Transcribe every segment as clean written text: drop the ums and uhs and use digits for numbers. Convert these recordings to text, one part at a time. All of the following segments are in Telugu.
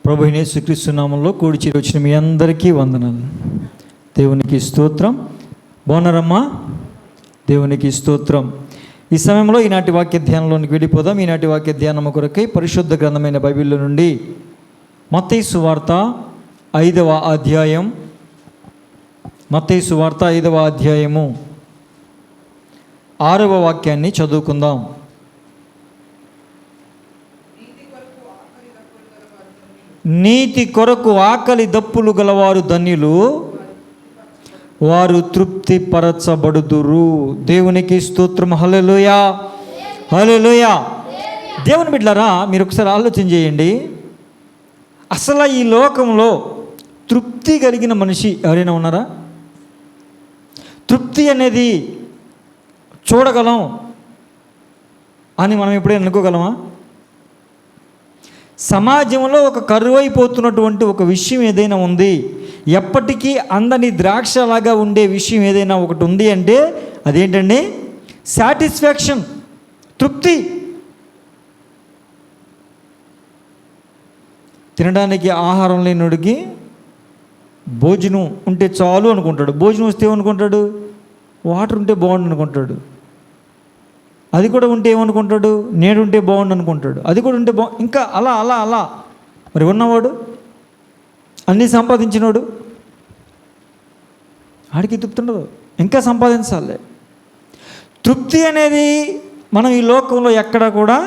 ప్రభువైన యేసుక్రీస్తు నామములో కూడి చేరి వచ్చిన మీ అందరికీ వందనాలు. దేవునికి స్తోత్రం. బాగున్నారమ్మా? దేవునికి స్తోత్రం. ఈ సమయంలో ఈనాటి వాక్య ధ్యానంలోనికి వెళ్ళిపోదాం. ఈనాటి వాక్య ధ్యానము కొరకై పరిశుద్ధ గ్రంథమైన బైబిల్లో నుండి మత్తయి సువార్త 5వ అధ్యాయం, మత్తయి సువార్త 5వ అధ్యాయము 6వ వాక్యాన్ని చదువుకుందాం. నీతి కొరకు ఆకలి దప్పులు గలవారు ధన్యులు, వారు తృప్తి పరచబడుదురు. దేవునికి స్తోత్రం. హల్లెలూయా, హల్లెలూయా. దేవుని బిడ్డలారా, మీరు ఒకసారి ఆలోచన చేయండి. అసలు ఈ లోకంలో తృప్తి కలిగిన మనిషి ఎవరైనా ఉన్నారా? తృప్తి అనేది చూడగలం అని మనం ఎప్పుడైనా అనుకోగలమా? సమాజంలో ఒక కరువైపోతున్నటువంటి ఒక విషయం ఏదైనా ఉంది, ఎప్పటికీ అందని ద్రాక్షలాగా ఉండే విషయం ఏదైనా ఒకటి ఉంది అంటే అదేంటండి? సాటిస్ఫాక్షన్, తృప్తి. తినడానికి ఆహారం లేనుడికి భోజనం ఉంటే చాలు అనుకుంటాడు. భోజనం వస్తే ఏమనుకుంటాడు? వాటర్ ఉంటే బాగుండు అనుకుంటాడు. అది కూడా ఉంటే ఏమనుకుంటాడు? నేడు ఉంటే బాగుండు అనుకుంటాడు. అది కూడా ఉంటే ఇంకా అలా అలా అలా. మరి ఉన్నవాడు, అన్నీ సంపాదించినోడు, ఆడికి తృప్తి ఉండదు, ఇంకా సంపాదించాలి. తృప్తి అనేది మనం ఈ లోకంలో ఎక్కడ కూడా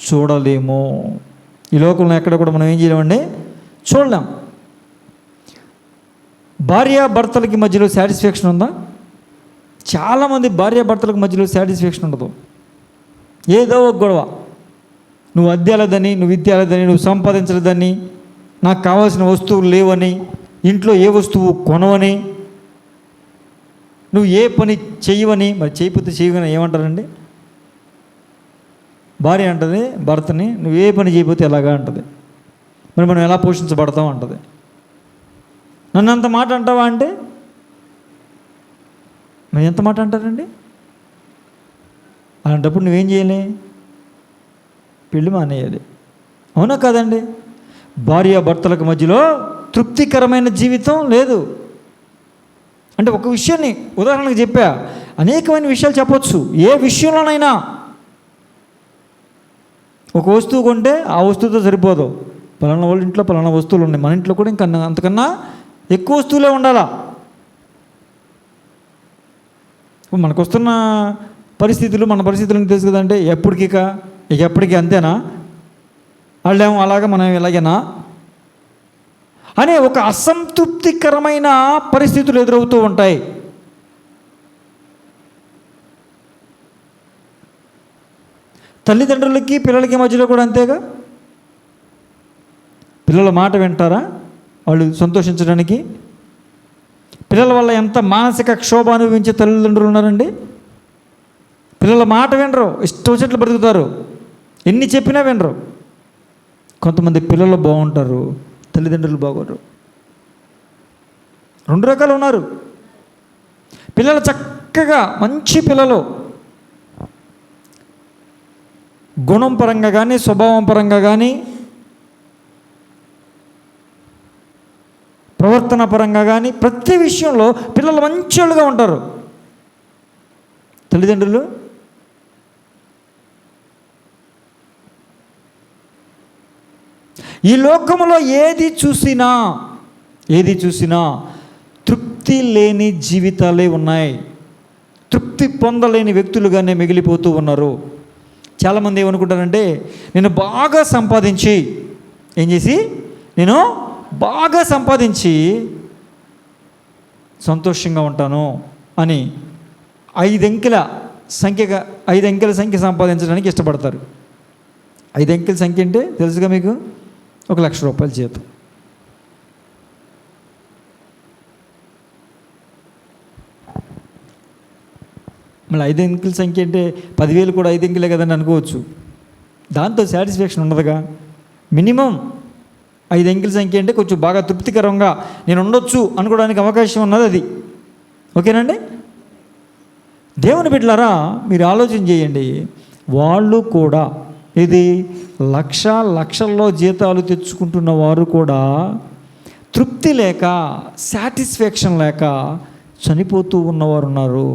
చూడలేము. ఈ లోకంలో ఎక్కడ కూడా మనం ఏం చేయలేమండి? చూడలేం. భార్యాభర్తలకి మధ్యలో సాటిస్ఫాక్షన్ ఉందా? చాలామంది భార్యాభర్తలకు మధ్యలో సాటిస్ఫాక్షన్ ఉండదు. ఏదో ఒక గొడవ. నువ్వు అద్దెలదని, నువ్వు విద్యాలదని, నువ్వు సంపాదించలేదని, నాకు కావాల్సిన వస్తువులు లేవని, ఇంట్లో ఏ వస్తువు కొనవని, నువ్వు ఏ పని చెయ్యవని. మరి చేయకపోతే చేయవని ఏమంటారండి? భార్య అంటది భర్తని, నువ్వు ఏ పని చేయకపోతే ఎలాగా అంటది. మరి మనం ఎలా పోషించబడతాం అంటది. నన్ను అంత మాట అంటావా అంటే మరి ఎంత మాట అంటారండి? అలాంటప్పుడు నువ్వేం చేయాలి? పెళ్ళి మానేయాలి. అవునా కాదండి? భార్యాభర్తలకు మధ్యలో తృప్తికరమైన జీవితం లేదు. అంటే ఒక విషయాన్ని ఉదాహరణకు చెప్పా, అనేకమైన విషయాలు చెప్పొచ్చు. ఏ విషయంలోనైనా ఒక వస్తువు కొంటే ఆ వస్తువుతో సరిపోదు. పలానా వాళ్ళ ఇంట్లో పలానా వస్తువులు ఉన్నాయి, మన ఇంట్లో కూడా ఇంకా అంతకన్నా ఎక్కువ వస్తువులే ఉండాలా. మనకు వస్తున్న పరిస్థితులు, మన పరిస్థితులను తెలుసు కదంటే, ఎప్పటికీ అంతేనా? వాళ్ళేమో అలాగా, మనం ఇలాగేనా అనే ఒక అసంతృప్తికరమైన పరిస్థితులు ఎదురవుతూ ఉంటాయి. తల్లిదండ్రులకి పిల్లలకి మధ్యలో కూడా అంతేగా. పిల్లల మాట వింటారా వాళ్ళు సంతోషించడానికి? పిల్లల వల్ల ఎంత మానసిక క్షోభ అనుభవించే తల్లిదండ్రులు ఉన్నారండి. పిల్లల మాట వినరు, ఇష్టం వచ్చినట్లు బ్రతుకుతారు, ఎన్ని చెప్పినా వినరు. కొంతమంది పిల్లలు బాగుంటారు, తల్లిదండ్రులు బాగోరు. 2 రకాలు ఉన్నారు. పిల్లలు చక్కగా మంచి పిల్లలు, గుణం పరంగా కానీ స్వభావం పరంగా కానీ ప్రవర్తన పరంగా కానీ ప్రతి విషయంలో పిల్లలు మంచోళ్ళుగా ఉంటారు. తల్లిదండ్రులు ఈ లోకంలో ఏది చూసినా తృప్తి లేని జీవితాలే ఉన్నాయి. తృప్తి పొందలేని వ్యక్తులుగానే మిగిలిపోతూ ఉన్నారు. చాలామంది ఏమనుకుంటారంటే, నేను బాగా సంపాదించి సంతోషంగా ఉంటాను అని 5 అంకెల సంఖ్య సంపాదించడానికి ఇష్టపడతారు. 5 అంకెల సంఖ్య అంటే తెలుసుగా మీకు? 1,00,000 రూపాయల జీతం. మళ్ళీ 5 అంకెల సంఖ్య అంటే 10,000 కూడా 5 అంకెలే కదని అనుకోవచ్చు. దాంతో సాటిస్ఫాక్షన్ ఉండదుగా. మినిమం 5 అంకెల సంఖ్య అంటే కొంచెం బాగా తృప్తికరంగా నేను ఉండొచ్చు అనుకోవడానికి అవకాశం ఉన్నది అది. ఓకేనండి? దేవుని బిడ్డలారా, మీరు ఆలోచన చేయండి. వాళ్ళు కూడా ఇది లక్షల్లో జీతాలు తెచ్చుకుంటున్న వారు కూడా తృప్తి లేక, సాటిస్ఫాక్షన్ లేక చనిపోతూ ఉన్నవారు ఉన్నారు.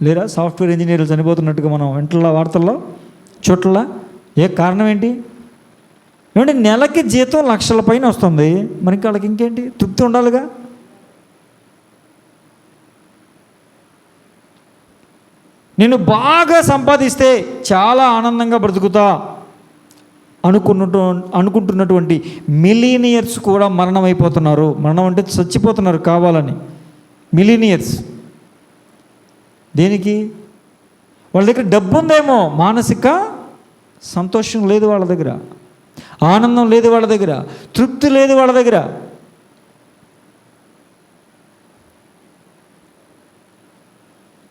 లేరా? సాఫ్ట్వేర్ ఇంజనీర్లు చనిపోతున్నట్టుగా మనం వెంటనే వార్తల్లో చోట్ల. ఏ కారణం ఏంటి? ఏమంటే నెలకి జీతం లక్షల పైన వస్తుంది, మరి ఇంకా వాళ్ళకి ఇంకేంటి? తృప్తి ఉండాలిగా. నేను బాగా సంపాదిస్తే చాలా ఆనందంగా బ్రతుకుతా అనుకుంటున్నటువంటి మిలీనియర్స్ కూడా మరణం అయిపోతున్నారు. మరణం అంటే చచ్చిపోతున్నారు కావాలని. మిలీనియర్స్ దేనికి? వాళ్ళ దగ్గర డబ్బు ఉందేమో, మానసిక సంతోషం లేదు వాళ్ళ దగ్గర, ఆనందం లేదు వాళ్ళ దగ్గర, తృప్తి లేదు వాళ్ళ దగ్గర.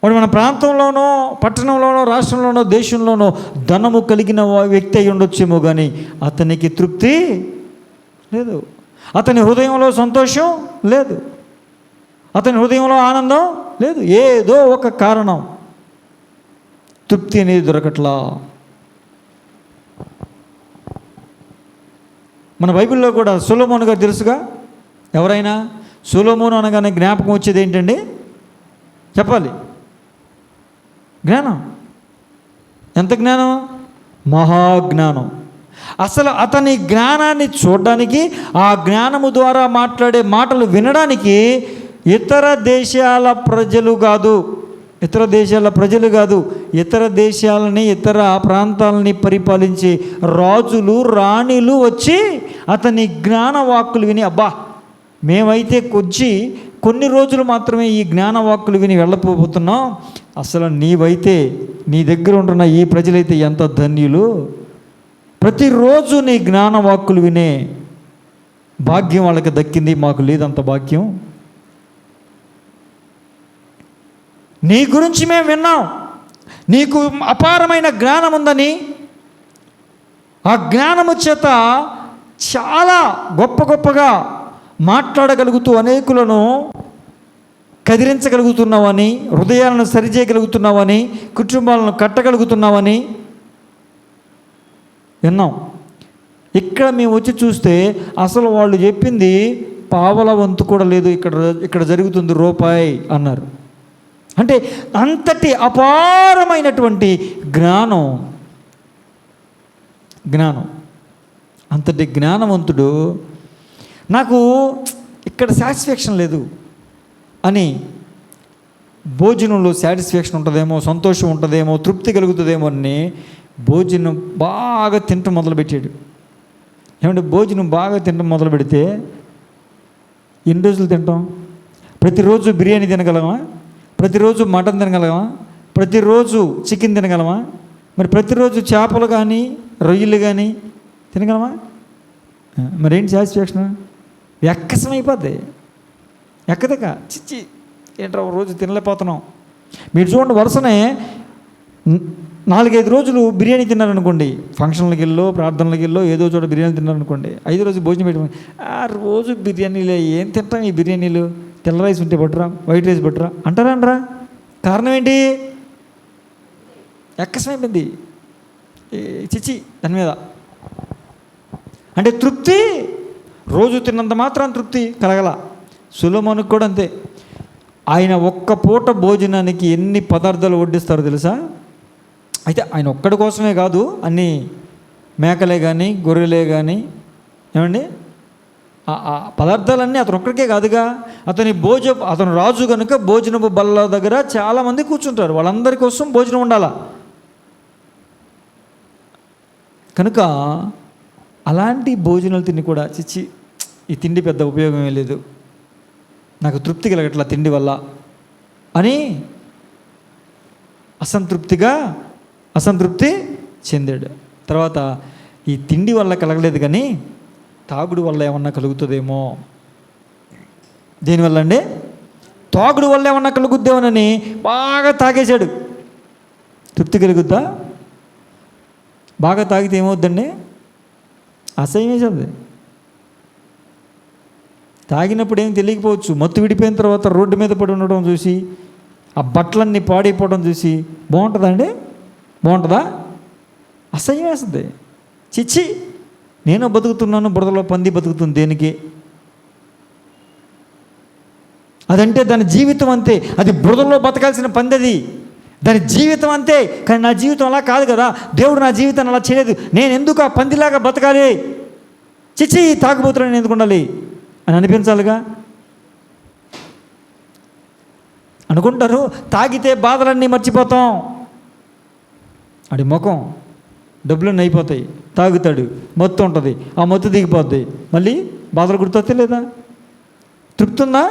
వాడు మన ప్రాంతంలోనో, పట్టణంలోనో, రాష్ట్రంలోనో, దేశంలోనో ధనము కలిగిన వ్యక్తి అయి ఉండొచ్చేమో, కానీ అతనికి తృప్తి లేదు, అతని హృదయంలో సంతోషం లేదు, అతని హృదయంలో ఆనందం లేదు. ఏదో ఒక కారణం, తృప్తి అనేది దొరకట్లా. మన బైబిల్లో కూడా సొలొమోను గారు తెలుసుగా. ఎవరైనా సొలొమోను అనగానే జ్ఞాపకం వచ్చేది ఏంటండి? చెప్పాలి. జ్ఞానం. ఎంత జ్ఞానం? మహాజ్ఞానం. అసలు అతని జ్ఞానాన్ని చూడడానికి, ఆ జ్ఞానము ద్వారా మాట్లాడే మాటలు వినడానికి ఇతర దేశాల ప్రజలు కాదు, ఇతర దేశాలని, ఇతర ప్రాంతాలని పరిపాలించే రాజులు, రాణిలు వచ్చి అతని జ్ఞాన వాక్కులు విని, అబ్బా మేమైతే కొన్ని రోజులు మాత్రమే ఈ జ్ఞాన వాక్కులు విని వెళ్ళపోతున్నాం, అసలు నీవైతే, నీ దగ్గర ఉంటున్న ఈ ప్రజలైతే ఎంత ధన్యులు, ప్రతిరోజు నీ జ్ఞాన వాక్కులు వినే భాగ్యం వాళ్ళకి దక్కింది, మాకు లేదంత భాగ్యం. నీ గురించి మేము విన్నాం, నీకు అపారమైన జ్ఞానం ఉందని, ఆ జ్ఞానము చేత చాలా గొప్పగా మాట్లాడగలుగుతూ అనేకులను కదిలించగలుగుతున్నావని, హృదయాలను సరిచేయగలుగుతున్నావని, కుటుంబాలను కట్టగలుగుతున్నావని విన్నాం. ఇక్కడ మేము వచ్చి చూస్తే అసలు వాళ్ళు చెప్పింది పావల వంతు కూడా లేదు, ఇక్కడ జరుగుతుంది రూపాయి అన్నారు. అంటే అంతటి అపారమైనటువంటి జ్ఞానం, అంతటి జ్ఞానవంతుడు నాకు ఇక్కడ సాటిస్ఫాక్షన్ లేదు అని, భోజనంలో సాటిస్ఫాక్షన్ ఉంటుందేమో, సంతోషం ఉంటుందేమో, తృప్తి కలుగుతుందేమో అని భోజనం బాగా తినటం మొదలుపెట్టాడు. ఏమంటే భోజనం బాగా తినటం మొదలు పెడితే ఎన్ని రోజులు తింటాం? ప్రతిరోజు బిర్యానీ తినగలమా? ప్రతిరోజు మటన్ తినగలమా? ప్రతిరోజు చికెన్ తినగలమా? మరి ప్రతిరోజు చేపలు కానీ, రొయ్యలు కానీ తినగలమా? మరేంటి సాటిస్ఫాక్షన్? ఎక్కసం అయిపోద్ది, ఎక్కదక చిచ్చి ఏంట్రా రోజు తినలేకపోతున్నాం. మీరు చూడండి, వరుసనే 4-5 రోజులు బిర్యానీ తిన్నారనుకోండి, ఫంక్షన్లకి వెళ్ళో, ప్రార్థనలకి వెళ్ళో, ఏదో చోట బిర్యానీ తిన్నారనుకోండి, 5 రోజు భోజనం పెట్టమని, ఆ రోజు బిర్యానీలే, ఏం తింటాం ఈ బిర్యానీలు, తెల్ల రైస్ ఉంటే పట్టురా, వైట్ రైస్ పట్టురా అంటారా? కారణం ఏంటి? ఎక్కసమైపోయింది, చిచ్చి దాని మీద. అంటే తృప్తి, రోజు తిన్నంత మాత్రం తృప్తి కలగల. సొలొమోనుకు కూడా అంతే. ఆయన ఒక్క పూట భోజనానికి ఎన్ని పదార్థాలు వడ్డిస్తారో తెలుసా? అయితే ఆయన ఒక్కడి కోసమే కాదు, అన్ని మేకలే కానీ, గొర్రెలే కానీ, ఏమండి ఆ పదార్థాలన్నీ అతను ఒక్కడికే కాదుగా. అతను రాజు కనుక భోజనపు బల్ల దగ్గర చాలామంది కూర్చుంటారు, వాళ్ళందరి కోసం భోజనం ఉండాలా. కనుక అలాంటి భోజనాలు తిని కూడా చిచ్చి ఈ తిండి పెద్ద ఉపయోగమే లేదు, నాకు తృప్తి కలగట్లా తిండి వల్ల అని అసంతృప్తి చెందాడు. తర్వాత ఈ తిండి వల్ల కలగలేదు కానీ తాగుడు వల్ల ఏమన్నా కలుగుతుందేమో. దేనివల్ల అండి? తాగుడు వల్ల ఏమన్నా కలుగుద్దేమోనని బాగా తాగేశాడు. తృప్తి కలుగుద్దా? బాగా తాగితే ఏమవుద్దండి? అసహ్యం వేసేది. తాగినప్పుడు ఏం తెలియకపోవచ్చు, మత్తు విడిపోయిన తర్వాత రోడ్డు మీద పడి ఉండడం చూసి, ఆ బట్టలన్నీ పాడైపోవడం చూసి బాగుంటుందా అండి? బాగుంటుందా? అసహ్యం వేస్తుంది. చిచ్చి, నేను బతుకుతున్నాను, బురదలో పంది బతుకుతుంది దేనికి? అదంటే దాని జీవితం అంతే. అది బురదలో బతకాల్సిన పంది, అది దాని జీవితం అంతే. కానీ నా జీవితం అలా కాదు కదా, దేవుడు నా జీవితాన్ని అలా చేయలేదు, నేను ఎందుకు ఆ పందిలాగా బతకాలి? చిచ్చి, తాగుబోతున్నాను, నేను ఎందుకు ఉండాలి అని అనిపించాలిగా. అనుకుంటారు తాగితే బాధలన్నీ మర్చిపోతాం. ఆడి ముఖం డబ్బులన్నీ అయిపోతాయి. తాగుతాడు, మత్తు ఉంటుంది, ఆ మత్తు దిగిపోద్ది, మళ్ళీ బాధలు గుర్తొస్తే లేదా? తృప్తి ఉందా?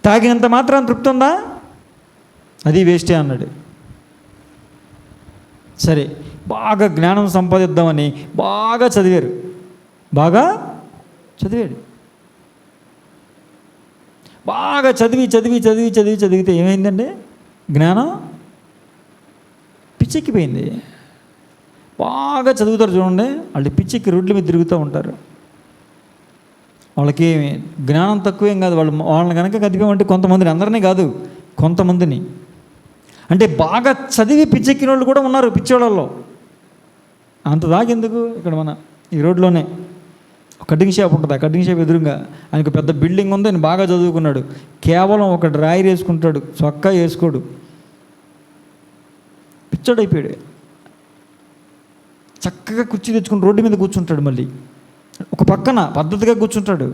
తాగినంత మాత్రం తృప్తి ఉందా? అది వేస్టే అన్నాడు. సరే, బాగా జ్ఞానం సంపాదిద్దామని బాగా చదివాడు. బాగా చదివితే ఏమైందండి? జ్ఞానం పిచ్చెక్కిపోయింది. బాగా చదువుతారు చూడండి, వాళ్ళు పిచ్చెక్కి రోడ్ల మీద తిరుగుతూ ఉంటారు. వాళ్ళకి జ్ఞానం తక్కువేం కాదు. వాళ్ళని కనుక కదిపామంటే కొంతమందిని, అందరినీ కాదు కొంతమందిని, అంటే బాగా చదివి పిచ్చెక్కిన వాళ్ళు కూడా ఉన్నారు పిచ్చోళ్ళల్లో. అంత దాకెందుకు? ఇక్కడ మన ఈ రోడ్లోనే కటింగ్ షాప్ ఉంటుంది. ఆ కటింగ్ షాప్ ఎదురుగా ఆయనకు పెద్ద బిల్డింగ్ ఉంది. ఆయన బాగా చదువుకున్నాడు, కేవలం ఒక డ్రాయర్ వేసుకుంటాడు, చొక్కా వేసుకోడు, పిచ్చోడైపోయాడు. చక్కగా కుర్చీ తెచ్చుకుని రోడ్డు మీద కూర్చుంటాడు, మళ్ళీ ఒక పక్కన పద్ధతిగా కూర్చుంటాడు.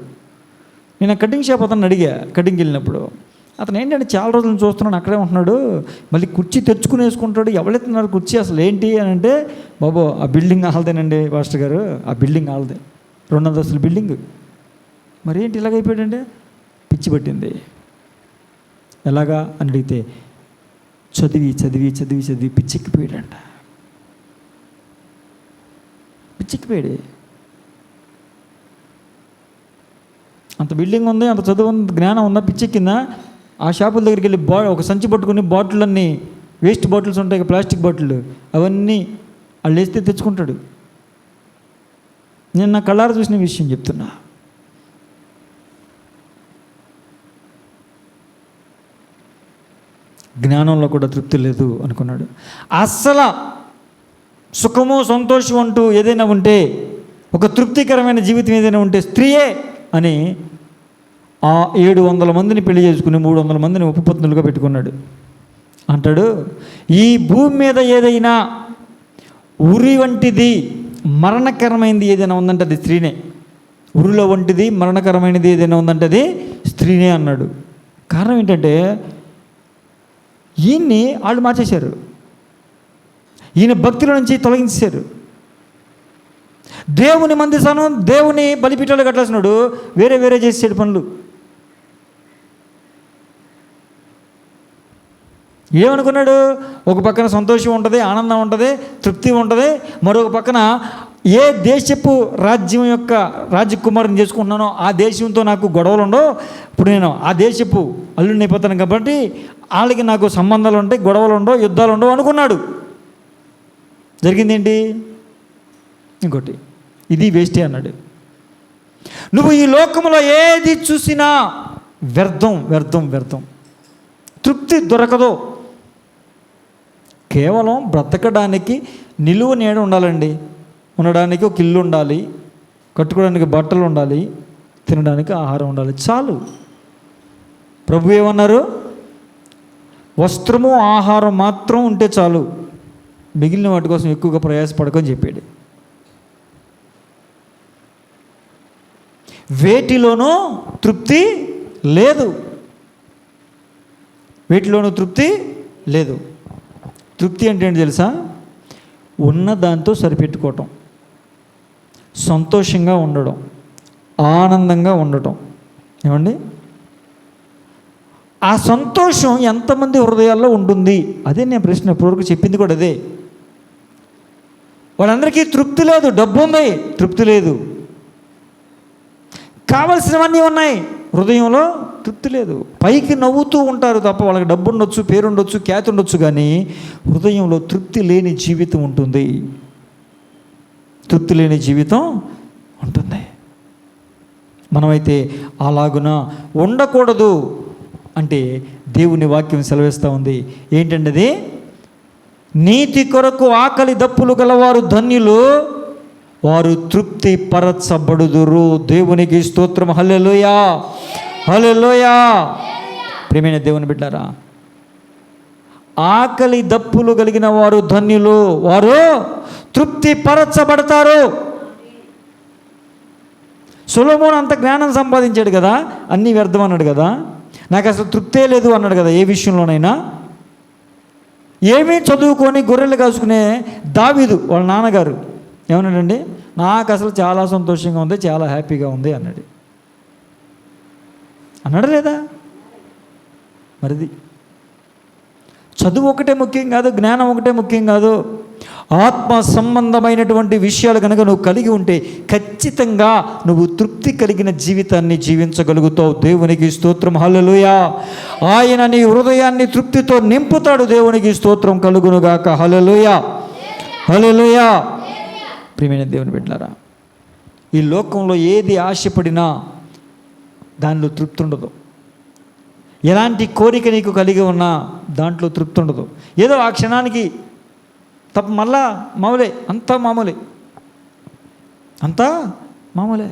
నేను ఆ కటింగ్ షాప్ అతను అడిగా, కటింగ్కి వెళ్ళినప్పుడు, అతను ఏంటంటే చాలా రోజులు చూస్తున్నాను అక్కడే ఉంటున్నాడు, మళ్ళీ కుర్చీ తెచ్చుకుని వేసుకుంటాడు, ఎవరెత్తున్నారు కుర్చీ అసలు ఏంటి అని అంటే, బాబు ఆ బిల్డింగ్ ఆల్దేనండి మాస్టర్ గారు, ఆ బిల్డింగ్ ఆల్దే, 2 అంతస్తుల బిల్డింగ్. మరి ఏంటి ఇలాగైపోయాడంటే, పిచ్చి పట్టింది. ఎలాగా అని అడిగితే, చదివి పిచ్చెక్కిపోయాడంట. పిచ్చెక్కిపోయాడు. అంత బిల్డింగ్ ఉంది, అంత చదువు ఉంది, జ్ఞానం ఉందా? పిచ్చెక్కిందా? ఆ షాపుల దగ్గరికి వెళ్ళి ఒక సంచి పట్టుకుని బాటిళ్ళన్నీ, వేస్ట్ బాటిల్స్ ఉంటాయి, ప్లాస్టిక్ బాటిల్, అవన్నీ వాళ్ళు వేస్తే తెచ్చుకుంటాడు. నేను నా కళ్ళారా చూసిన విషయం చెప్తున్నా. జ్ఞానంలో కూడా తృప్తి లేదు అనుకున్నాడు. అస్సలు సుఖము సంతోషం అంటూ ఏదైనా ఉంటే, ఒక తృప్తికరమైన జీవితం ఏదైనా ఉంటే స్త్రీయే అని ఆ 700 మందిని పెళ్లి చేసుకుని 300 మందిని ఉపపత్నులుగా పెట్టుకున్నాడు. అంటాడు, ఈ భూమి మీద ఏదైనా ఉరి వంటిది మరణకరమైనది ఏదైనా ఉందంటే అది స్త్రీనే. ఉరిలో వంటిది మరణకరమైనది ఏదైనా ఉందంటే అది స్త్రీనే అన్నాడు. కారణం ఏంటంటే, ఈయన్ని వాళ్ళు మార్చేశారు, ఈయన భక్తిలో నుంచి తొలగించారు. దేవుని మందిసాను, దేవుని బలిపీఠాలు కట్టాల్సినాడు వేరే చేసేడు పనులు. ఏమనుకున్నాడు? ఒక పక్కన సంతోషం ఉంటుంది, ఆనందం ఉంటుంది, తృప్తి ఉంటుంది, మరొక పక్కన ఏ దేశపు రాజ్యం యొక్క రాజకుమారుని చేసుకుంటున్నానో ఆ దేశంతో నాకు గొడవలు ఉండవు, ఇప్పుడు నేను ఆ దేశపు అల్లుడిని అయిపోతాను కాబట్టి వాళ్ళకి నాకు సంబంధాలు ఉంటాయి, గొడవలు ఉండవు, యుద్ధాలు ఉండవు అనుకున్నాడు. జరిగిందేంటి? ఇంకోటి, ఇది వేస్టే అన్నాడు. నువ్వు ఈ లోకంలో ఏది చూసినా వ్యర్థం, తృప్తి దొరకదు. కేవలం బ్రతకడానికి నిలువ నీడ ఉండాలండి, ఉండడానికి ఒక ఇల్లు ఉండాలి, కట్టుకోవడానికి బట్టలు ఉండాలి, తినడానికి ఆహారం ఉండాలి, చాలు. ప్రభు ఏమన్నారు? వస్త్రము ఆహారం మాత్రం ఉంటే చాలు, మిగిలిన వాటి కోసం ఎక్కువగా ప్రయాసపడకని చెప్పాడు. వేటిలోనూ తృప్తి లేదు. తృప్తి అంటే ఏంటి తెలుసా? ఉన్న దాంతో సరిపెట్టుకోవటం, సంతోషంగా ఉండడం, ఆనందంగా ఉండటం. ఏమండి? ఆ సంతోషం ఎంతమంది హృదయాల్లో ఉంటుంది? అదే నేను ప్రశ్న ఇప్పటివరకు చెప్పింది కూడా అదే. వాళ్ళందరికీ తృప్తి లేదు. డబ్బు ఉంది, తృప్తి లేదు. కావలసినవన్నీ ఉన్నాయి, హృదయంలో తృప్తి లేదు. పైకి నవ్వుతూ ఉంటారు తప్ప వాళ్ళకి డబ్బు ఉండొచ్చు, పేరు ఉండొచ్చు, ఖ్యాతి ఉండొచ్చు, కానీ హృదయంలో తృప్తి లేని జీవితం ఉంటుంది. మనమైతే అలాగున ఉండకూడదు అంటే దేవుని వాక్యం సెలవిస్తూ ఉంది. ఏంటంటే అది, నీతి కొరకు ఆకలి దప్పులు గలవారు ధన్యులు, వారు తృప్తి పరచబడుదురు. దేవునికి స్తోత్రం. హల్లెలూయా, హల్లెలూయా. ప్రియమైన దేవుని బిడ్డారా, ఆకలి దప్పులు కలిగిన వారు ధన్యులు, వారు తృప్తి పరచబడతారు. సొలొమోను అంత జ్ఞానం సంపాదించాడు కదా, అన్నీ వ్యర్థం అన్నాడు కదా, నాకు అసలు తృప్తే లేదు అన్నాడు కదా. ఏ విషయంలోనైనా ఏమీ చదువుకొని గొర్రెలు కాసుకునే దావీదు వాళ్ళ నాన్నగారు ఏమన్నాడండి, నాకు అసలు చాలా సంతోషంగా ఉంది, చాలా హ్యాపీగా ఉంది అన్నాడు లేదా? మరిది చదువు ఒకటే ముఖ్యం కాదు, జ్ఞానం ఒకటే ముఖ్యం కాదు. ఆత్మ సంబంధమైనటువంటి విషయాలు కనుక నువ్వు కలిగి ఉంటే ఖచ్చితంగా నువ్వు తృప్తి కలిగిన జీవితాన్ని జీవించగలుగుతావు. దేవునికి స్తోత్రం. హల్లెలూయా. ఆయన నీ హృదయాన్ని తృప్తితో నింపుతాడు. దేవునికి స్తోత్రం కలుగునుగాక. హల్లెలూయా, హల్లెలూయా. ప్రియమైన దేవుని బిడ్డలారా, ఈ లోకంలో ఏది ఆశపడినా దానిలో తృప్తి ఉండదు. ఎలాంటి కోరిక నీకు కలిగి ఉన్నా దాంట్లో తృప్తి ఉండదు. ఏదో ఆ క్షణానికి తప్ప, మళ్ళా మామూలే, అంతా మామూలే, అంతా మామూలే.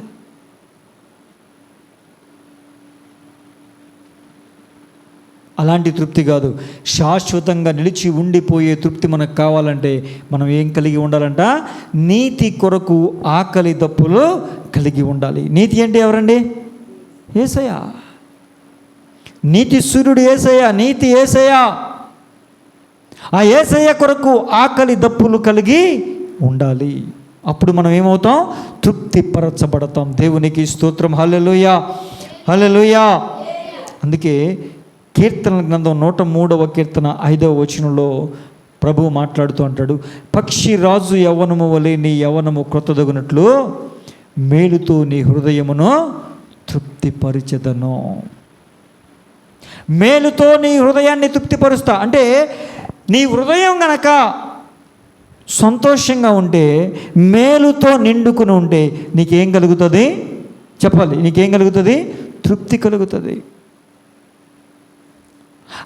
అలాంటి తృప్తి కాదు, శాశ్వతంగా నిలిచి ఉండిపోయే తృప్తి మనకు కావాలంటే మనం ఏం కలిగి ఉండాలంట? నీతి కొరకు ఆకలి దప్పులు కలిగి ఉండాలి. నీతి అంటే ఎవరండి? యేసయ్య. నీతి సూర్యుడు యేసయ్య, నీతి యేసయ్య. ఆ యేసయ్య కొరకు ఆకలి దప్పులు కలిగి ఉండాలి. అప్పుడు మనం ఏమవుతాం? తృప్తి పరచబడతాం. దేవునికి స్తోత్రం. హల్లెలూయా, హల్లెలూయా. అందుకే కీర్తనల గ్రంథం 103వ కీర్తన 5వ వచనంలో ప్రభువు మాట్లాడుతూ అంటాడు, పక్షి రాజు యవ్వనము వలె నీ యవ్వనము క్రొత్తదగునట్లు మేలుతో నీ హృదయమును తృప్తిపరిచెదను. మేలుతో నీ హృదయాన్ని తృప్తిపరుస్తా అంటే నీ హృదయం గనక సంతోషంగా ఉంటే, మేలుతో నిండుకుని ఉంటే నీకేం కలుగుతుంది? చెప్పాలి, నీకేం కలుగుతుంది? తృప్తి కలుగుతుంది.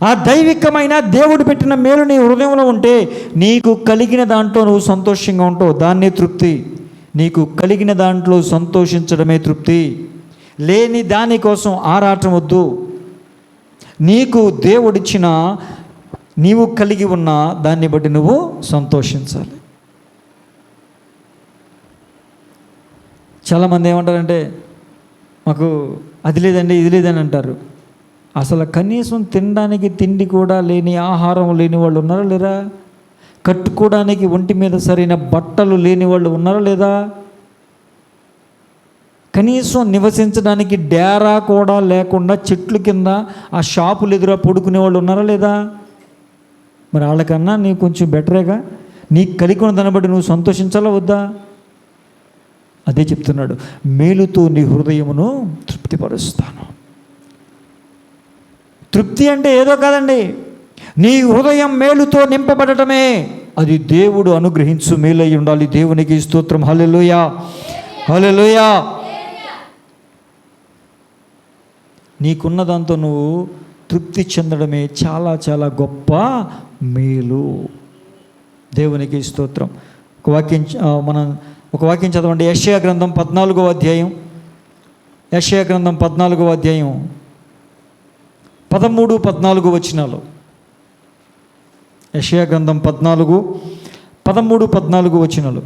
ఆ దైవికమైన దేవుడు పెట్టిన మేలు నీ హృదయంలో ఉంటే నీకు కలిగిన దాంట్లో నువ్వు సంతోషంగా ఉంటావు. దాన్నే తృప్తి. నీకు కలిగిన దాంట్లో సంతోషించడమే తృప్తి. లేని దానికోసం ఆరాటం వద్దు. నీకు దేవుడిచ్చిన, నీవు కలిగి ఉన్న దాన్ని బట్టి నువ్వు సంతోషించాలి. చాలామంది ఏమంటారంటే, మాకు అది లేదండి, ఇది లేదని అంటారు. అసలు కనీసం తినడానికి తిండి కూడా లేని, ఆహారం లేని వాళ్ళు ఉన్నారా లేరా? కట్టుకోవడానికి ఒంటి మీద సరైన బట్టలు లేని వాళ్ళు ఉన్నారా లేదా? కనీసం నివసించడానికి డేరా కూడా లేకుండా చెట్ల కింద ఆ షాపులు ఎదురా పడుకునే వాళ్ళు ఉన్నారా లేదా? మరి వాళ్ళకన్నా నీకు కొంచెం బెటరేగా. నీకు కలిగి ఉన్న దాన్ని బట్టి నువ్వు సంతోషించాలా వద్దా? అదే చెప్తున్నాడు, మేలుతో నీ హృదయమును తృప్తిపరుస్తాను. తృప్తి అంటే ఏదో కాదండి, నీ హృదయం మేలుతో నింపబడటమే. అది దేవుడు అనుగ్రహించు మేలై ఉండాలి. దేవునికి స్తోత్రం. హల్లెలూయా, హల్లెలూయా. నీకున్న దాంతో నువ్వు తృప్తి చెందడమే చాలా చాలా గొప్ప మేలు. దేవునికి స్తోత్రం. ఒక వాక్యం చదవండి. యెషయా గ్రంథం 14వ అధ్యాయం, యెషయా గ్రంథం 14వ అధ్యాయం 13-14 వచనాలు. యెషయా గ్రంథం 13-14 వచనాలు.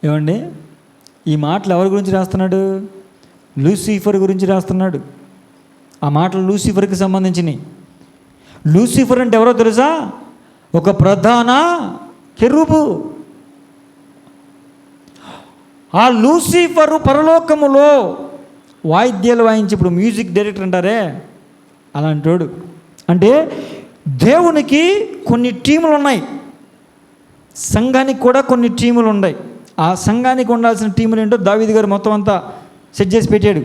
ఏమండి, ఈ మాటలు ఎవరి గురించి రాస్తున్నాడు? లూసిఫర్ గురించి రాస్తున్నాడు. ఆ మాటలు లూసిఫర్కి సంబంధించినవి. లూసిఫర్ అంటే ఎవరో తెలుసా? ఒక ప్రధాన కెరూబు. ఆ లూసిఫరు పరలోకములో వాయిద్యాలు వాయించి, ఇప్పుడు మ్యూజిక్ డైరెక్టర్ అంటారే అలాంటోడు. అంటే దేవునికి కొన్ని టీములు ఉన్నాయి, సంఘానికి కూడా కొన్ని టీములు ఉన్నాయి. ఆ సంఘానికి ఉండాల్సిన టీములు ఏంటో దావీదు గారు మొత్తం అంతా సెట్ చేసి పెట్టాడు.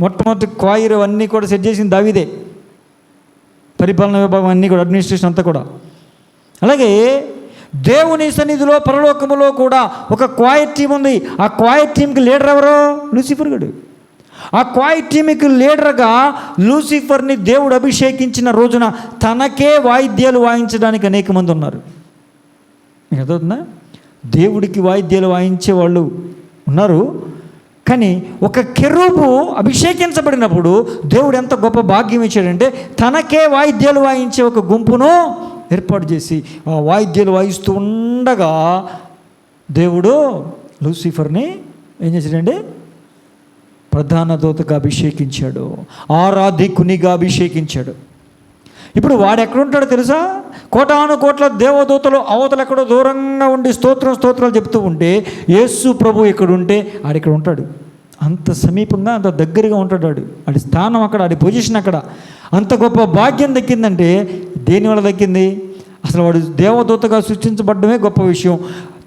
మొట్టమొదటి క్వాయిర్ అన్నీ కూడా సెట్ చేసింది దావీదే. పరిపాలన విభాగం అన్నీ కూడా, అడ్మినిస్ట్రేషన్ అంతా కూడా. అలాగే దేవుని సన్నిధిలో పరలోకములో కూడా ఒక క్వాయిట్ టీం ఉంది. ఆ క్వాయిట్ టీంకి లీడర్ ఎవరు? లూసిఫర్ గడు. ఆ క్వాయిట్ టీంకి లీడర్గా లూసిఫర్ని దేవుడు అభిషేకించిన రోజున తనకే వాయిద్యాలు వాయించడానికి అనేక మంది ఉన్నారు. మీకు అర్థమవుతుందా? దేవుడికి వాయిద్యాలు వాయించే వాళ్ళు ఉన్నారు. కానీ ఒక కెరూబు అభిషేకించబడినప్పుడు దేవుడు ఎంత గొప్ప భాగ్యం ఇచ్చాడంటే తనకే వాయిద్యాలు వాయించే ఒక గుంపును ఏర్పాటు చేసి ఆ వాయిద్యాలు వాయిస్తూ ఉండగా దేవుడు లూసిఫర్ని ఏం చేశాడండి? ప్రధాన దూతగా అభిషేకించాడు, ఆరాధికునిగా అభిషేకించాడు. ఇప్పుడు వాడు ఎక్కడుంటాడో తెలుసా? కోటాను కోట్ల దేవదూతలు అవతలు ఎక్కడో దూరంగా ఉండి స్తోత్రాలు చెప్తూ ఉంటే యేసు ప్రభు ఎక్కడుంటే ఆడిక్కడ ఉంటాడు. అంత సమీపంగా, అంత దగ్గరగా ఉంటాడు. ఆడి స్థానం అక్కడ, ఆడి పొజిషన్ అక్కడ. అంత గొప్ప భాగ్యం దక్కిందంటే దేనివల్ల దక్కింది? అసలు వాడు దేవదూతగా సృష్టించబడమే గొప్ప విషయం.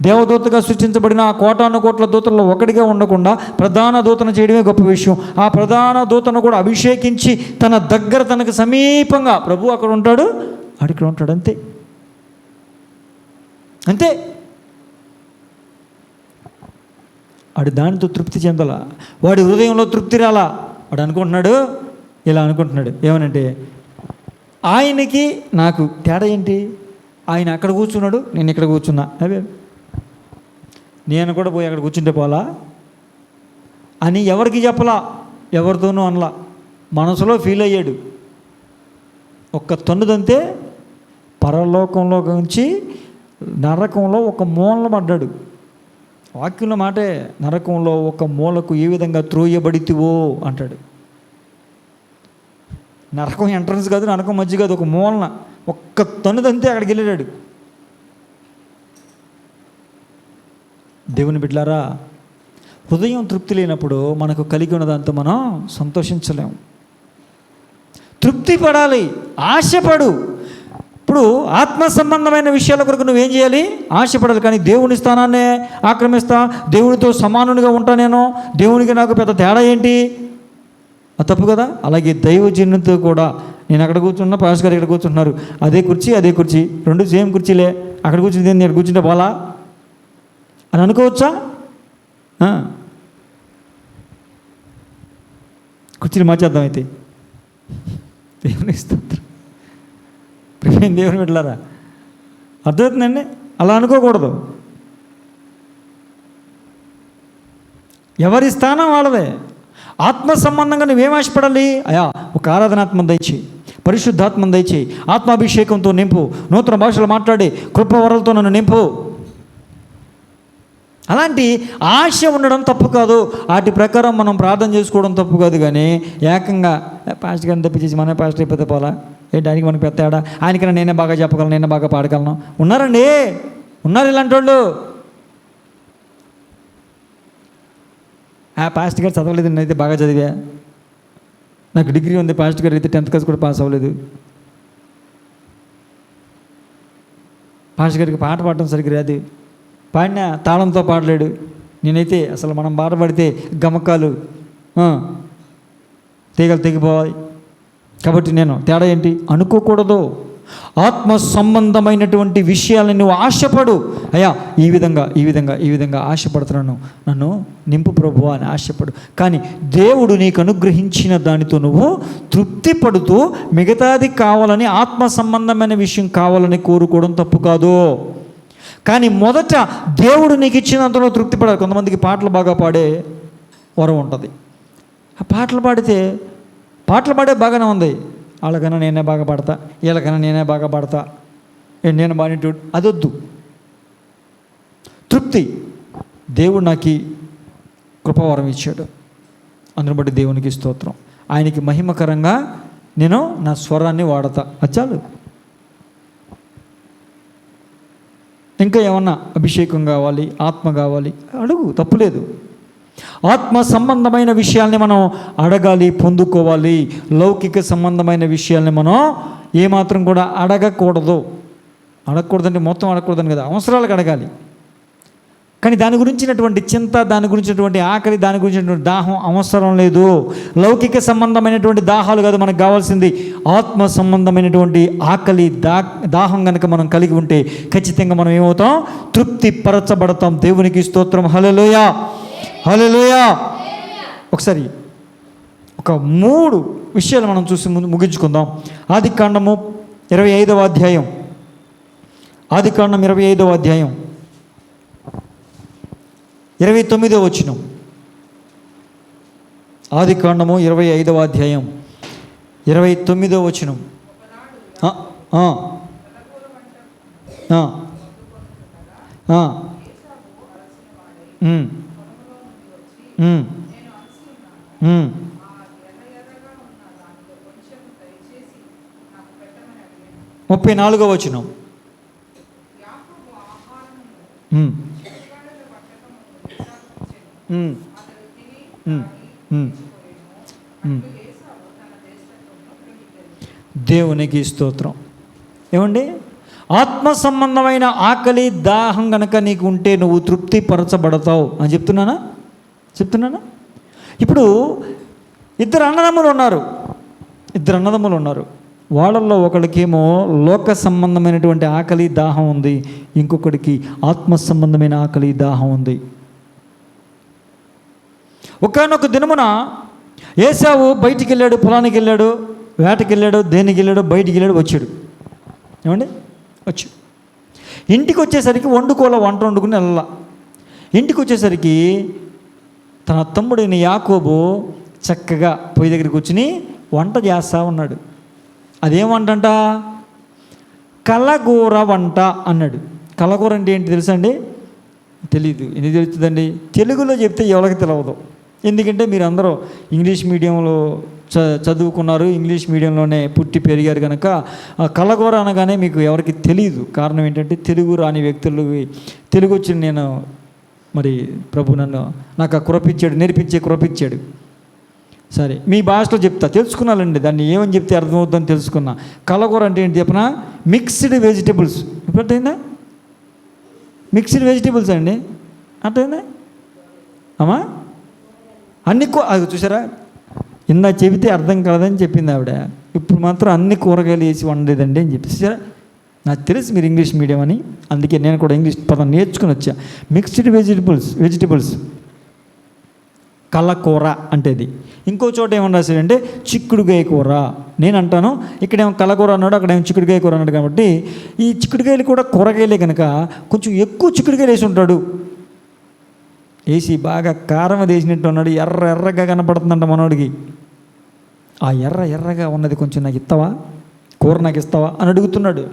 దేవదూతగా సృష్టించబడిన ఆ కోటాను కోట్ల దూతల్లో ఒకటిగా ఉండకుండా ప్రధాన దూతను చేయడమే గొప్ప విషయం. ఆ ప్రధాన దూతను కూడా అభిషేకించి తన దగ్గర, తనకు సమీపంగా ప్రభు అక్కడ ఉంటాడు, ఆడిక్కడ ఉంటాడు. అంతే అంతే. వాడు దానితో తృప్తి చెందాల. వాడి హృదయంలో తృప్తి రాలా. వాడు అనుకుంటున్నాడు, ఇలా అనుకుంటున్నాడు ఏమనంటే, ఆయనకి నాకు తేడా ఏంటి? ఆయన అక్కడ కూర్చున్నాడు, నేను ఇక్కడ కూర్చున్నా. అవే నేను కూడా పోయి అక్కడ కూర్చుంటే పోలా అని ఎవరికి చెప్పలా, ఎవరితోనూ అనలా. మనసులో ఫీల్ అయ్యాడు. ఒక్క తన్నుదంతే పరలోకంలో నుంచి నరకంలో ఒక మూలను పడ్డాడు. వాక్యంలో మాటే, నరకంలో ఒక మూలకు ఏ విధంగా త్రోయబడితివో అంటాడు. నరకం ఎంట్రన్స్ కాదు, నరకం మధ్య కాదు, ఒక మూలన ఒక్క తన్నుదంతే అక్కడికి వెళ్ళాడు. దేవుని బిడ్డలారా, హృదయం తృప్తి లేనప్పుడు మనకు కలిగి ఉన్నదంతా మనం సంతోషించలేము. తృప్తి పడాలి, ఆశపడు. ఇప్పుడు ఆత్మ సంబంధమైన విషయాల కొరకు నువ్వేం చేయాలి? ఆశపడాలి. కానీ దేవుని స్థానాన్నే ఆక్రమిస్తా, దేవునితో సమానునిగా ఉంటా, నేను దేవునికి నాకు పెద్ద తేడా ఏంటి? అది తప్పు కదా. అలాగే దైవజనునితో కూడా, నేను అక్కడ కూర్చున్నా, పాస్ గారు ఇక్కడ కూర్చుంటున్నారు, అదే కుర్చీ రెండు సేమ్ కుర్చీలే, అక్కడ కూర్చుంది నేను కూర్చుంటే పోలా అని అనుకోవచ్చా? కుర్చీలు మార్చేద్దాం అయితే. దేవుని స్తోత్రం. ప్రేమ దేవుని బిడ్డలారా, అర్థమవుతుందండి? అలా అనుకోకూడదు. ఎవరి స్థానం వాళ్ళదే. ఆత్మ సంబంధంగా నువ్వేం ఆశపడాలి? అయా ఒక ఆరాధనాత్మ దయచేయి, పరిశుద్ధాత్మ దయచేయి, ఆత్మాభిషేకంతో నింపు, నూతన భాషలు మాట్లాడి కృపవరలతో నన్ను నింపు. అలాంటి ఆశ ఉండడం తప్పు కాదు. వాటి ప్రకారం మనం ప్రార్థన చేసుకోవడం తప్పు కాదు. కానీ ఏకంగా పాస్టర్ గారిని తప్పించేసి మనమే పాస్టర్ అయిపోతే పోలా ఏంటి? ఆయనకి మనకు పెద్ద తేడా, ఆయనకైనా నేనే బాగా చెప్పగలను, నేనే బాగా పాడగలను. ఉన్నారండి, ఉన్నారు ఇలాంటి వాళ్ళు. పాస్టర్ గారు చదవలేదు, నేనైతే బాగా చదివా, నాకు డిగ్రీ ఉంది, పాస్టర్ గారు అయితే 10th క్లాస్ కూడా పాస్ అవ్వలేదు, పాస్టర్ గారికి పాట పాడటం సరిగ్గా రాదు, పాడినా తాళంతో పాడలేడు, నేనైతే అసలు మనం పాట పాడితే గమకాలు తీగలు తెగిపోవాలి. కాబట్టి నేను తేడా ఏంటి అనుకోకూడదు. ఆత్మ సంబంధమైనటువంటి విషయాలను నువ్వు ఆశపడు. అయ్యా ఈ విధంగా ఆశపడుతున్నాను, నన్ను నింపు ప్రభువా అని ఆశపడు. కానీ దేవుడు నీకు అనుగ్రహించిన దానితో నువ్వు తృప్తి పడుతూ మిగతాది కావాలని, ఆత్మ సంబంధమైన విషయం కావాలని కోరుకోవడం తప్పు కాదు. కానీ మొదట దేవుడు నీకు ఇచ్చినంతలో తృప్తి పడాలి. కొంతమందికి పాటలు బాగా పాడే వరం ఉంటుంది. ఆ పాటలు పాడే బాగానే ఉంది, వాళ్ళకన్నా నేనే బాగా పాడతా, వీళ్ళకన్నా నేనే బాగా పాడతా, నేను బాగా అదొద్దు. తృప్తి, దేవుడు నాకు కృపవరం ఇచ్చాడు, అందుని బట్టి దేవునికి స్తోత్రం. ఆయనకి మహిమకరంగా నేను నా స్వరాన్ని వాడతా, అచ్చాలు. ఇంకా ఏమన్నా అభిషేకం కావాలి, ఆత్మ కావాలి, అడుగు, తప్పులేదు. ఆత్మ సంబంధమైన విషయాల్ని మనం అడగాలి, పొందుకోవాలి. లౌకిక సంబంధమైన విషయాల్ని మనం ఏమాత్రం కూడా అడగకూడదంటే మొత్తం అడగకూడదని కదా, అవసరాలకు అడగాలి. కానీ దాని గురించినటువంటి చింత, దాని గురించినటువంటి ఆకలి, దాని గురించినటువంటి దాహం అవసరం లేదు. లౌకిక సంబంధమైనటువంటి దాహాలు కాదు మనకు కావాల్సింది, ఆత్మ సంబంధమైనటువంటి ఆకలి దాహం కనుక మనం కలిగి ఉంటే ఖచ్చితంగా మనం ఏమవుతాం? తృప్తి పరచబడతాం. దేవునికి స్తోత్రం. హల్లెలూయా, హల్లెలూయా. ఒకసారి ఒక 3 విషయాలు మనం చూసి ముగించుకుందాం. ఆదికాండము 25వ అధ్యాయం, ఆదికాండం 25వ అధ్యాయం 29వ వచనం. ఆదికాండము 25వ అధ్యాయం 29వ వచనం. ముప్పై 34వ వచనం. దేవునికి స్తోత్రం. ఏమండి, ఆత్మ సంబంధమైన ఆకలి దాహం గనక నీకు ఉంటే నువ్వు తృప్తి పరచబడతావు అని చెప్తున్నానా? ఇప్పుడు ఇద్దరు అన్నదమ్ములు ఉన్నారు. వాళ్ళల్లో ఒకడికేమో లోక సంబంధమైనటువంటి ఆకలి దాహం ఉంది, ఇంకొకడికి ఆత్మ సంబంధమైన ఆకలి దాహం ఉంది. ఒకానొక దినమున ఏశావు బయటికి వెళ్ళాడు, పొలానికి వెళ్ళాడు, వేటకి వెళ్ళాడు, దేనికి వెళ్ళాడు, బయటికి వెళ్ళాడు, వచ్చాడు. ఇంటికి వచ్చేసరికి వంట వండుకుని వెళ్ళా. ఇంటికి వచ్చేసరికి తన తమ్ముడైన యాకోబు చక్కగా పొయ్యి దగ్గరికి కూర్చుని వంట చేస్తూ ఉన్నాడు. అదేం వంట అంట? కలగూర వంట అన్నాడు. కలగూర అంటే ఏంటి తెలుసా అండి? తెలీదు. ఎందుకు తెలుస్తుందండి? తెలుగులో చెప్తే ఎవరికి తెలియదు. ఎందుకంటే మీరు అందరూ ఇంగ్లీష్ మీడియంలో చదువుకున్నారు, ఇంగ్లీష్ మీడియంలోనే పుట్టి పెరిగారు కనుక కలగూర అనగానే మీకు ఎవరికి తెలియదు. కారణం ఏంటంటే తెలుగు రాని వ్యక్తులు, తెలుగు వచ్చి నేను మరి ప్రభు నాకు ఆ నేర్పించే కురపిచ్చాడు. సరే, మీ భాషలో చెప్తా, తెలుసుకున్నానండి. దాన్ని ఏమని చెప్తే అర్థమవుతుందని తెలుసుకున్నా. కలగూర అంటే ఏంటి చెప్పనా? Mixed vegetables. ఎప్పుడైందా? మిక్స్డ్ వెజిటేబుల్స్ అండి. అర్థమైందా అమ్మా? అన్ని అది చూసారా, ఇందా చెబితే అర్థం కాదని చెప్పింది ఆవిడ. ఇప్పుడు మాత్రం అన్ని కూరగాయలు వేసి వండలేదండి అని చెప్పి. చూసారా, నాకు తెలుసు మీరు ఇంగ్లీష్ మీడియం అని, అందుకే నేను కూడా ఇంగ్లీష్ పదం నేర్చుకుని వచ్చా. మిక్స్డ్ వెజిటేబుల్స్ కలకూర అంటే ఇది. ఇంకో చోట ఏమన్నా రాశాడంటే చిక్కుడుకాయ కూర. నేను అంటాను ఇక్కడేమో కలకూర అన్నాడు, అక్కడేమో చిక్కుడుకాయ కూర అన్నాడు. కాబట్టి ఈ చిక్కుడుకాయలు కూడా కూరగాయలే కనుక కొంచెం ఎక్కువ చిక్కుడుకాయలు వేసి ఉంటాడు. వేసి బాగా కారం వేసినట్టు ఉన్నాడు. ఎర్రగా కనపడుతుందంట మనోడికి. ఆ ఎర్రగా ఉన్నది కొంచెం నాకు ఇస్తావా, కూర నాకు ఇస్తావా అని అడుగుతున్నాడు.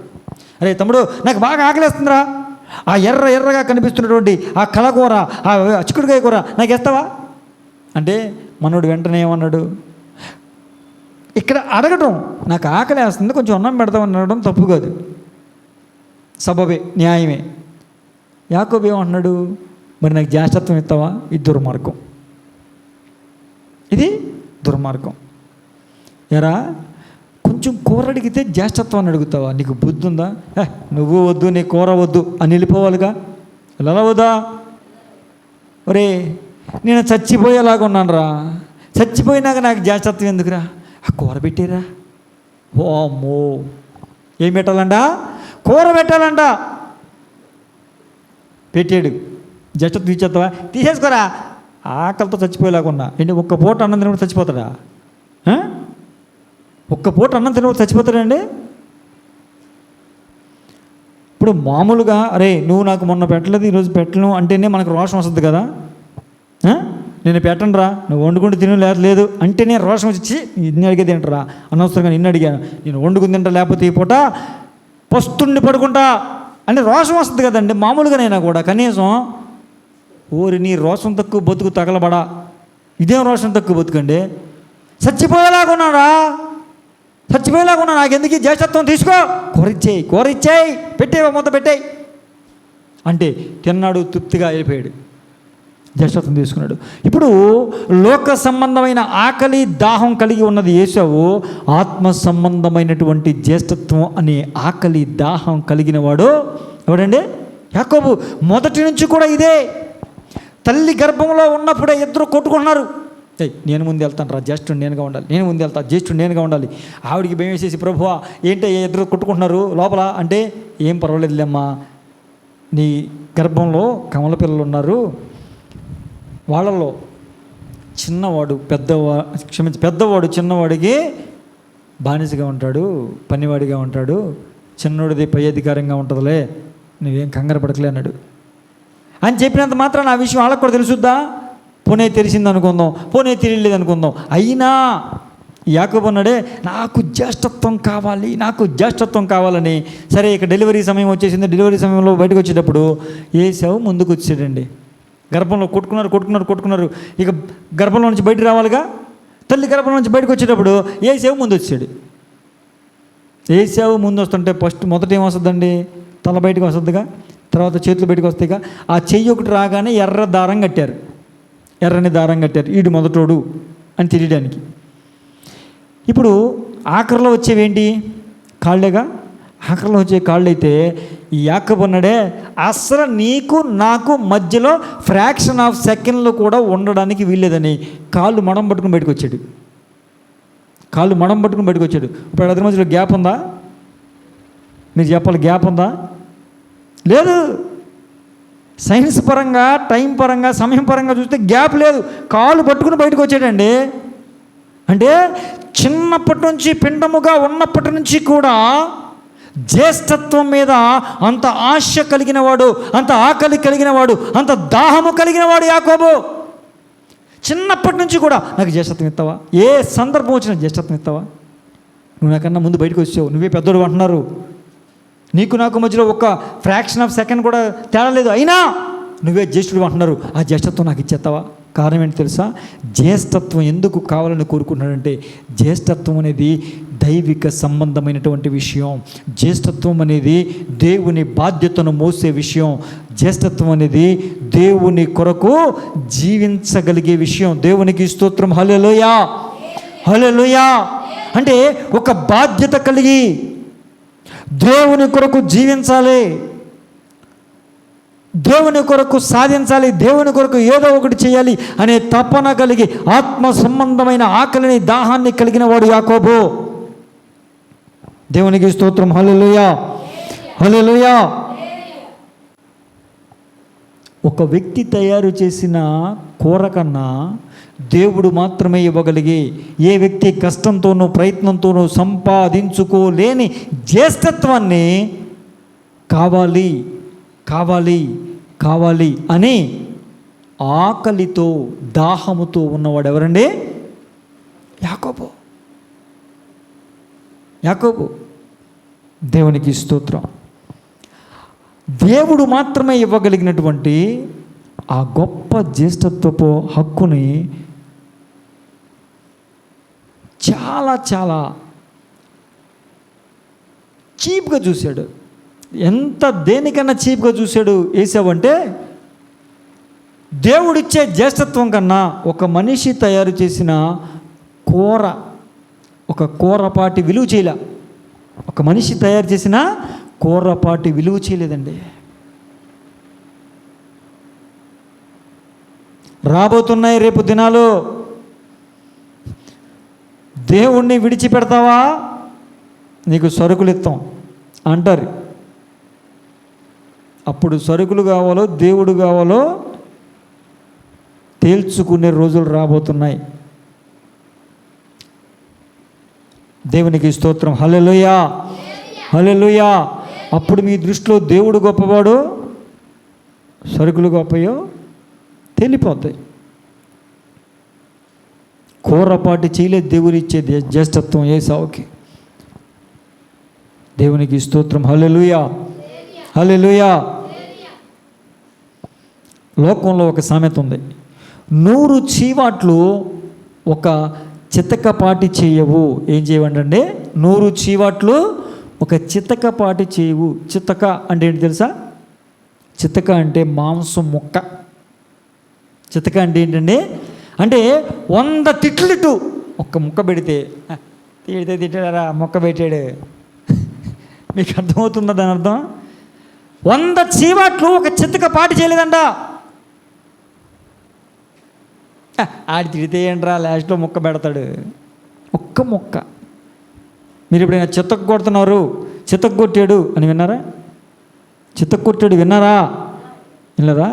అరే తమ్ముడు, నాకు బాగా ఆకలిస్తుందిరా, ఆ ఎర్రగా కనిపిస్తున్నటువంటి ఆ కలకూర, ఆ చిక్కుడుకాయ కూర నాకు ఇస్తావా అంటే మనోడు వెంటనే ఏమన్నాడు? ఇక్కడ అడగటం, నాకు ఆకలి వేస్తుంది కొంచెం అన్నం పెడతామని అనడం తప్పు కాదు, సబబే, న్యాయమే. యాకోబు ఏమంటున్నాడు? మరి నాకు జ్యేష్ఠత్వం ఇస్తావా? ఇది దుర్మార్గం, ఇది దుర్మార్గం. ఎరా, కొంచెం కూర అడిగితే జ్యేష్ఠత్వాన్ని అడుగుతావా? నీకు బుద్ధి ఉందా? నువ్వు వద్దు, నీ కూర వద్దు అని వెళ్ళిపోవాలిగా. ఎలా వద్దా? ఒరే, నేను చచ్చిపోయేలాగా ఉన్నాను రా, చచ్చిపోయినాక నాకు జ్యేష్ఠత్వం ఎందుకురా? ఆ కూర పెట్టిరా. ఓ అమ్మో, ఏం పెట్టాలంట? కూర పెట్టాలంట. పెట్టాడు. జ్యేష్ఠత్వం ఇచ్చేస్తావా? తీసేసుకోరా. ఆకలితో చచ్చిపోయేలాగా ఉన్నా. ఏంటి, ఒక్క పూట అన్నం తినకుండా చచ్చిపోతాడా? ఒక్క పూట అన్నం తినకుండా చచ్చిపోతాడండి? ఇప్పుడు మామూలుగా అరే నువ్వు నాకు మొన్న పెట్టలేదు, ఈరోజు పెట్టను అంటేనే మనకు రోషం వస్తుంది కదా. నేను పెట్టను రా, నువ్వు వండుకుంటూ తిన లేదు అంటేనే రోషం వచ్చి ఇన్ని అడిగేది ఏంటరా, అనవసరంగా నిన్ను అడిగాను, నేను వండుకుని తింటా, లేకపోతే ఈ పూట పస్తుండి పడుకుంటా అంటే రోషం వస్తుంది కదండి. మామూలుగానైనా కూడా కనీసం ఓరి నీ రోషం తక్కువ బతుకు తగలబడా, ఇదేం రోషం తక్కువ బతుకండి. చచ్చిపోయేలాగున్నాడా? చచ్చిపోయేలాగున్నా, నాకెందుకు జ్యేష్ఠత్వం? తీసుకో, కూర ఇచ్చేయి, పెట్టేవా, మొత్తం పెట్టేయి అంటే తిన్నాడు, తృప్తిగా అయిపోయాడు, జ్యేష్ఠత్వం తీసుకున్నాడు. ఇప్పుడు లోక సంబంధమైన ఆకలి దాహం కలిగి ఉన్నది ఏశావు, ఆత్మ సంబంధమైనటువంటి జ్యేష్ఠత్వం అనే ఆకలి దాహం కలిగిన వాడు ఎవడండి? యాకోబు మొదటి నుంచి కూడా ఇదే. తల్లి గర్భంలో ఉన్నప్పుడే ఇద్దరు కొట్టుకుంటున్నారు. నేను ముందు వెళ్తాను రా, జ్యేష్ఠుడు నేనుగా ఉండాలి, నేను ముందు వెళ్తాను, జ్యేష్ఠుడు నేనుగా ఉండాలి. ఆవిడికి భయం వేసేసి, ప్రభువా ఏంటి ఇద్దరు కొట్టుకుంటున్నారు లోపల అంటే, ఏం పర్వాలేదులేమ్మా, నీ గర్భంలో కమల పిల్లలు ఉన్నారు, వాళ్ళలో పెద్దవాడు చిన్నవాడికి బానిసగా ఉంటాడు, పనివాడిగా ఉంటాడు, చిన్నోడిది పై అధికారంగా ఉంటుందిలే, నువ్వేం కంగారు పడకలే అన్నాడు. అని చెప్పినంత మాత్రం ఆ విషయం వాళ్ళకు కూడా తెలుసుద్దా? పోనీ తెలిసింది అనుకుందాం, పోనీ తెలియలేదు అనుకుందాం. అయినా యాకోబు అన్నాడే, నాకు జ్యేష్ఠత్వం కావాలని. సరే, ఇక డెలివరీ సమయం వచ్చేసింది. డెలివరీ సమయంలో బయటకు వచ్చేటప్పుడు ఏసావు ముందుకు వచ్చాడండి. గర్భంలో కొట్టుకున్నారు. ఇక గర్భంలో నుంచి బయట రావాలిగా. తల్లి గర్భంలో నుంచి బయటకు వచ్చేటప్పుడు ఏసావు ముందు వచ్చాడు. ఏసావు ముందు వస్తుంటే మొదట ఏమొస్తుందండి? తల బయటకు వస్తుందిగా, తర్వాత చేతులు బయటకు వస్తాయిగా. ఆ చెయ్యి ఒకటి రాగానే ఎర్రని దారం కట్టారు, ఈడు మొదటోడు అని తెలియడానికి. ఇప్పుడు ఆఖరిలో వచ్చేవేంటి? కాళ్ళేగా. ఆఖరిలో వచ్చే కాళ్ళు అయితే యాకోబు అన్నాడే, అసలు నీకు నాకు మధ్యలో ఫ్రాక్షన్ ఆఫ్ సెకండ్లు కూడా ఉండడానికి వీల్లేదని కాళ్ళు మడం పట్టుకుని బయటకు వచ్చాడు. ఇప్పుడు అద్దరి మధ్యలో గ్యాప్ ఉందా? మీరు చెప్పాలి, గ్యాప్ ఉందా? లేదు. సైన్స్ పరంగా, టైం పరంగా, సమయం పరంగా చూస్తే గ్యాప్ లేదు. కాళ్ళు పట్టుకుని బయటకు వచ్చాడండి. అంటే చిన్నప్పటి నుంచి, పిండముగా ఉన్నప్పటి నుంచి కూడా జ్యేష్ఠత్వం మీద అంత ఆశ కలిగినవాడు, అంత ఆకలి కలిగినవాడు, అంత దాహము కలిగినవాడు యాకోబు. చిన్నప్పటి నుంచి కూడా నాకు జ్యేష్ఠత్వం ఇస్తావా, ఏ సందర్భం వచ్చినా జ్యేష్ఠత్వం ఇస్తావా, నువ్వు నాకన్నా ముందు బయటకు వచ్చావు, నువ్వే పెద్దోడు అంటున్నారు, నీకు నాకు మధ్యలో ఒక ఫ్రాక్షన్ ఆఫ్ సెకండ్ కూడా తేడా లేదు, అయినా నువ్వే జ్యేష్ఠుడు అంటున్నారు, ఆ జ్యేష్ఠత్వం నాకు ఇచ్చేస్తావా? కారణం ఏంటి తెలుసా? జ్యేష్ఠత్వం ఎందుకు కావాలని కోరుకుంటున్నాడంటే, జ్యేష్ఠత్వం అనేది దైవిక సంబంధమైనటువంటి విషయం. జ్యేష్ఠత్వం అనేది దేవుని బాధ్యతను మోసే విషయం. జ్యేష్ఠత్వం అనేది దేవుని కొరకు జీవించగలిగే విషయం. దేవునికి స్తోత్రం. హల్లెలూయా, హల్లెలూయా. అంటే ఒక బాధ్యత కలిగి దేవుని కొరకు జీవించాలి, దేవుని కొరకు సాధించాలి, దేవుని కొరకు ఏదో ఒకటి చేయాలి అనే తపన కలిగి ఆత్మ సంబంధమైన ఆకలిని, దాహాన్ని కలిగిన వాడు యాకోబు. దేవునికి స్తోత్రం. హల్లెలూయా, హల్లెలూయా. ఒక వ్యక్తి తయారు చేసిన కూర కన్నా దేవుడు మాత్రమే ఇవ్వగలిగే, ఏ వ్యక్తి కష్టంతోనూ ప్రయత్నంతోనూ సంపాదించుకోలేని జ్యేష్ఠత్వాన్ని కావాలి కావాలి కావాలి అని ఆకలితో, దాహముతో ఉన్నవాడు ఎవరండి? యాకోబు. దేవునికి స్తోత్రం. దేవుడు మాత్రమే ఇవ్వగలిగినటువంటి ఆ గొప్ప జ్యేష్ఠత్వపు హక్కుని చాలా చాలా చీప్గా చూశాడు. ఎంత దేనికన్నా చీప్గా చూశాడు ఏసావు అంటే, దేవుడిచ్చే జ్యేష్ఠత్వం కన్నా ఒక మనిషి తయారు చేసిన కూర, ఒక కూరపాటి విలువ చేయలే. ఒక మనిషి తయారు చేసిన కూరపాటి విలువ చేయలేదండి. రాబోతున్నాయి రేపు దినాలు. దేవుణ్ణి విడిచిపెడతావా, నీకు సరుకులు ఇస్తాం అంటారు. అప్పుడు సరుకులు కావాలో దేవుడు కావాలో తేల్చుకునే రోజులు రాబోతున్నాయి. దేవునికి స్తోత్రం. హల్లెలూయా, హల్లెలూయా. అప్పుడు మీ దృష్టిలో దేవుడు గొప్పవాడు, సరుకులు గొప్పయో తేలిపోతాయి. కూరపాటి చేయలేదు దేవుడు ఇచ్చే జ్యేష్ఠత్వం ఏసావుకి. దేవునికి స్తోత్రం. హల్లెలూయా, హల్లెలూయా. లోకంలో ఒక సామెత ఉంది, 100 చీవాట్లు ఒక చితకపాటి చేయవు. ఏం చేయవండి? 100 చీవాట్లు ఒక చితకపాటి చేయవు. చితక అంటే ఏంటి తెలుసా? చితక అంటే మాంసం ముక్క. చితక అంటే ఏంటండి? అంటే 100 తిట్లు ఒక్క ముక్క పెడితే, తిట్టారా మొక్క పెట్టాడు. మీకు అర్థమవుతుందా దాని అర్థం? 100 చీవాట్లు ఒక చిత్తక పాటి చేయలేదంట. ఆడి తిడితే ఏంట్రా లాస్ట్లో ముక్క పెడతాడు, ఒక్క ముక్క. మీరు ఎప్పుడైనా చిత్తకు కొడుతున్నారు, చిత్తకు కొట్టాడు అని విన్నారా? చిత్తకు కొట్టాడు విన్నారా? విన్నారా?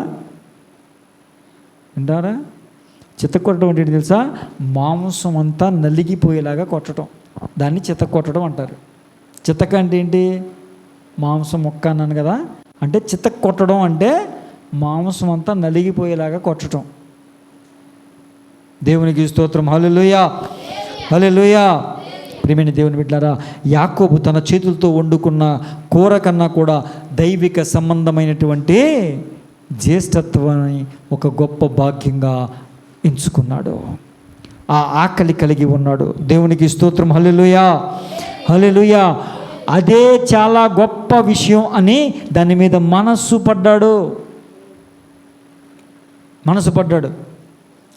వింటారా? చిత్తకు కొట్టడం అంటే తెలుసా? మాంసం అంతా నలిగిపోయేలాగా కొట్టడం, దాన్ని చిత్తకు కొట్టడం అంటారు. చిత్తక అంటే ఏంటి? మాంసం మొక్క అన్నాను కదా, అంటే చిత్తకు కొట్టడం అంటే మాంసం అంతా నలిగిపోయేలాగా కొట్టడం. దేవునికి స్తోత్రం. హల్లెలూయా, హల్లెలూయా. ప్రియమైన దేవుని బిడ్డలారా, యాకోబు తన చేతులతో వండుకున్న కూర కన్నా కూడా దైవిక సంబంధమైనటువంటి జ్యేష్ఠత్వాన్ని ఒక గొప్ప భాగ్యంగా ఎంచుకున్నాడు. ఆ ఆకలి కలిగి ఉన్నాడు. దేవునికి స్తోత్రం. హల్లెలూయా, హల్లెలూయా. అదే చాలా గొప్ప విషయం అని దాని మీద మనస్సు పడ్డాడు.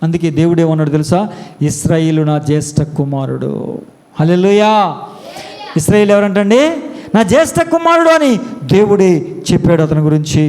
అందుకే దేవుడు ఏమన్నాడు తెలుసా? ఇశ్రాయేలు నా జ్యేష్ఠ కుమారుడు. హల్లెలూయా. ఇశ్రాయేలు ఎవరంటండి? నా జ్యేష్ఠ కుమారుడు అని దేవుడే చెప్పాడు అతని గురించి.